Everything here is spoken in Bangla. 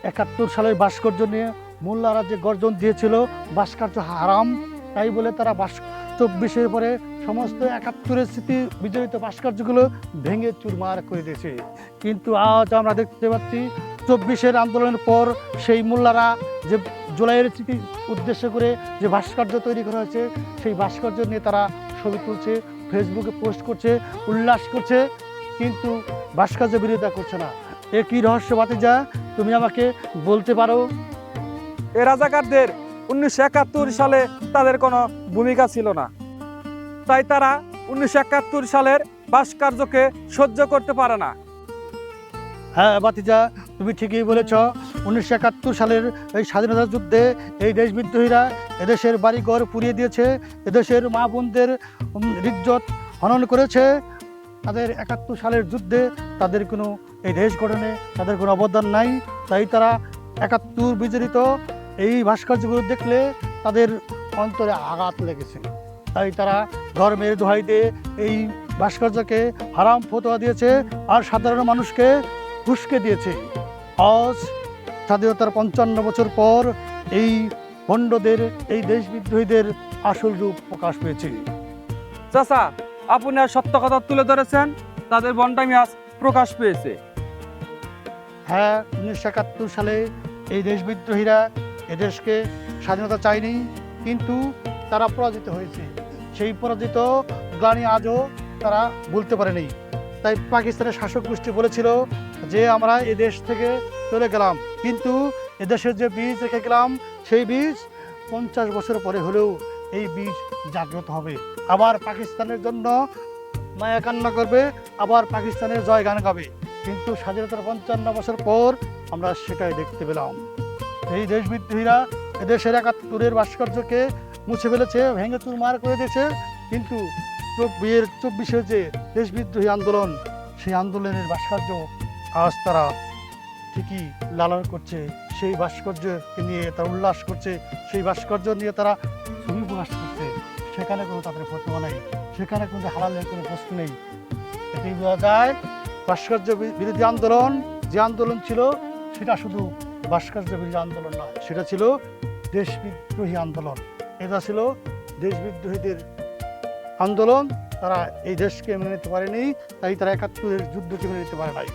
71 সালের ভাস্কর্য নিয়ে মোল্লারা যে গর্জন দিয়েছিল ভাস্কর্য হারাম, তাই বলে তারা 24-এর পরে সমস্ত 71-এর স্মৃতি বিজড়িত ভাস্কর্যগুলো ভেঙে চুরমার করে দিয়েছে। কিন্তু আজ আমরা দেখতে পাচ্ছি 24-এর আন্দোলনের পর সেই মোল্লারা যে জুলাইয়ের স্মৃতি উদ্দেশ্য করে যে ভাস্কর্য তৈরি করা হয়েছে সেই ভাস্কর্য নিয়ে তারা ছবি তুলছে, ফেসবুকে পোস্ট করছে, উল্লাস করছে, কিন্তু ভাস্কর্য বিরোধিতা করছে না। এ কী রহস্য ভাতিজা, তুমি আমাকে বলতে পারো? এ রাজাকারদের 1971 সালে তাদের কোনো ভূমিকা ছিল না, তাই তারা 1971 সালের ভাস্কর্যকে সহ্য করতে পারে না। হ্যাঁ ভাতিজা, তুমি ঠিকই বলেছ। 1971 সালের এই স্বাধীনতা যুদ্ধে এই দেশবিদ্রোহীরা এদেশের বাড়িঘর পুড়িয়ে দিয়েছে, এদেশের মা বোনদের ইজ্জত হনন করেছে। তাদের 71 সালের যুদ্ধে তাদের কোনো এই দেশ গঠনে তাদের কোনো অবদান নাই, তাই তারা 71 বিজড়িত এই ভাস্কর্যগুলো দেখলে তাদের অন্তরে আঘাত লেগেছে, তাই তারা ধর্মের দোহাই দিয়ে এই ভাস্কর্যকে হারাম ফতোয়া দিয়েছে আর সাধারণ মানুষকে উস্কে দিয়েছে। আজ স্বাধীনতার 55 বছর পর এই ভণ্ডদের, এই দেশবিদ্রোহীদের আসল রূপ প্রকাশ পেয়েছে। চাচা, আপনি আর সত্য কথা তুলে ধরেছেন, তাদের ভণ্ডামি আজ প্রকাশ পেয়েছে। হ্যাঁ, 1971 সালে এই দেশবিদ্রোহীরা এদেশকে স্বাধীনতা চায়নি, কিন্তু তারা পরাজিত হয়েছে। সেই পরাজিত গ্লানি আজও তারা বলতে পারেনি। তাই পাকিস্তানের শাসক গোষ্ঠী বলেছিল যে আমরা এ দেশ থেকে চলে গেলাম, কিন্তু এদেশের যে বীজ রেখে গেলাম সেই বীজ 50 বছর পরে হলেও এই বীজ জাগ্রত হবে, আবার পাকিস্তানের জন্য মায়া কান্না করবে, আবার পাকিস্তানের জয়গান গাবে। কিন্তু স্বাধীনতার 55 বছর পর আমরা সেটাই দেখতে পেলাম। এই দেশবিদ্রোহীরা এদেশের 71-এর ভাস্কর্যকে মুছে ফেলেছে, ভেঙে চুরমার করে দিয়েছে, কিন্তু 24-এর যে দেশবিদ্রোহী আন্দোলন, সেই আন্দোলনের ভাস্কর্য আজ তারা ঠিকই লালন করছে, সেই ভাস্কর্যকে নিয়ে তারা উল্লাস করছে, সেই ভাস্কর্য নিয়ে তারা ছবি প্রকাশ করছে। সেখানে কোনো তাদের ফতোয়া নেই, সেখানে কোনো হালালের কোনো প্রশ্ন নেই। এটি বোঝা যায় ভাস্কর্য বিরোধী আন্দোলন যে আন্দোলন ছিল সেটা শুধু ভাস্কর্য বিরোধী আন্দোলন নয়, সেটা ছিল দেশবিদ্রোহী আন্দোলন। এটা ছিল দেশবিদ্রোহীদের আন্দোলন। তারা এই দেশকে মেনে নিতে পারেনি, তাই তারা 71-এর যুদ্ধকে মেনে নিতে পারে নাই।